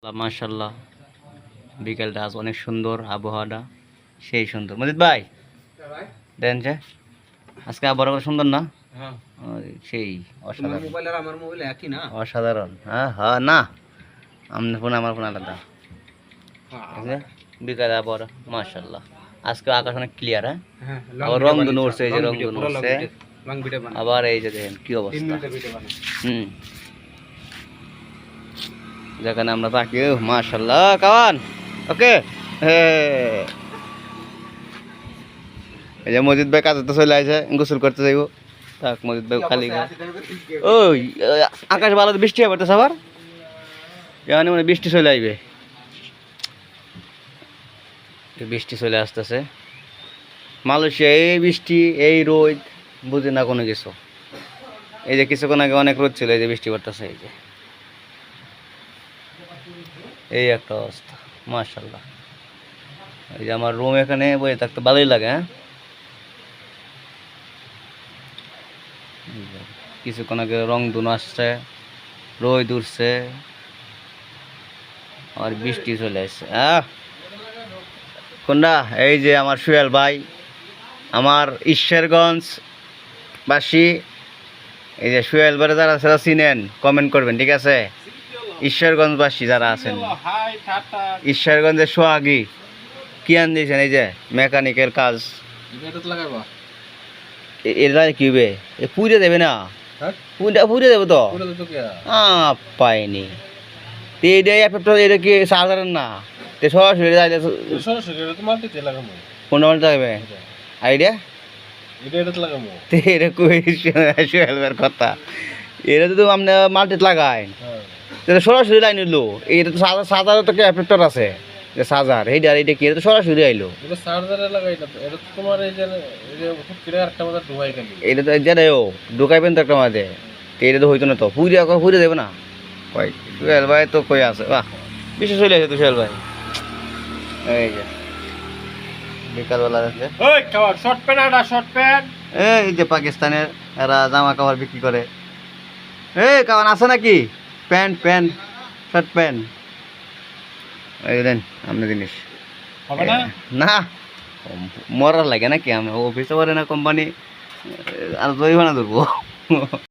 মাশাআল্লাহ বিকেলটা আজ অনেক সুন্দর, আবহাওয়াটা সেই সুন্দর। মজিদ ভাই দেন যে আজকে আবহাওয়া সুন্দর না? সেই অসাধারণ, আমার মোবাইল একই না? অসাধারণ। হ্যাঁ হ্যাঁ, না আপনার ফোন আমার ফোন আলাদা। বিকালে আবহাওয়া মাশাআল্লাহ, আজকে আকাশ অনেক ক্লিয়ার। হ্যাঁ, আবার রং দুনো উঠছে, এই যে রং দুনো উঠছে আবার, এই যে দেখেন কি অবস্থা। যেখানে আমরা থাকি মাশাআল্লাহ কাওয়ান। ওকে, এই যে মজিদ ভাই কাজে তো চলে আসে, গোসল করতে যাইব। থাক মজিদ ভাই খালি। ওই আকাশ ভালো, বৃষ্টি হবে তো সবার, এখানে মানে বৃষ্টি চলে আসবে, বৃষ্টি চলে আসতেছে। মালয়েশিয়া এই বৃষ্টি এই রোদ বুঝে না কোনো কিছু। এই যে কিছুক্ষণ আগে অনেক রোদ ছিল, এই যে বৃষ্টি পড়তেছে, এই যে এই একটা অবস্থা মাশাআল্লাহ। এই যে আমার রুম, এখানে বসে থাকতে ভালোই লাগে। হ্যাঁ, কিছুক্ষণ আগে রং দুনো আসছে, রোদ উঠছে, আর বৃষ্টি চলে আসছে। কোনটা? এই যে আমার সুয়েল ভাই, আমার ঈশ্বরগঞ্জ বাসী। এই যে সুয়েল ভাই যারা সেটা চিনেন কমেন্ট করবেন, ঠিক আছে? ঈশ্বরগঞ্জবাসী যারা আছেন, ঈশ্বরগঞ্জের সোহাগী কি আন দিয়েছেন, এই যে মেকানিকের কাজ, এটা কিবে পুড়ে দেবে না? পুড়ে দেবে তো পাইনি। এইটাই এটা কি সাধারণ না, সরাসরি কোন লাগবে আইডিয়া কথা। এটা তো আপনি মাল্টিতে লাগাই, সরাসরি লাইন হইলো। এটা তো সাজার তো অ্যাফেক্টর আছে, সাজার এইটা এইটা কি, এটা তো সরাসরি আইলো। এটা তো যেটাও ঢুকাইবেন তো একটা মাঝে, এটা তো হইতো না, তো ফুরে দেবে না। কই সুহেল ভাই তো কই আছে, বাহ বিশেষ চলে আছে তো সুহেল ভাই। এই যে বিকালবেলা আছে, এই যে পাকিস্তানের এরা জামা কাপড় বিক্রি করে। এই কারণ আছে নাকি প্যান্ট প্যান্ট শার্ট প্যান্ট, এই দেন আপনি জিনিস না মরার লাগে নাকি? আমি অফিসে পারে না কোম্পানি আর জরিমানা ধরবো।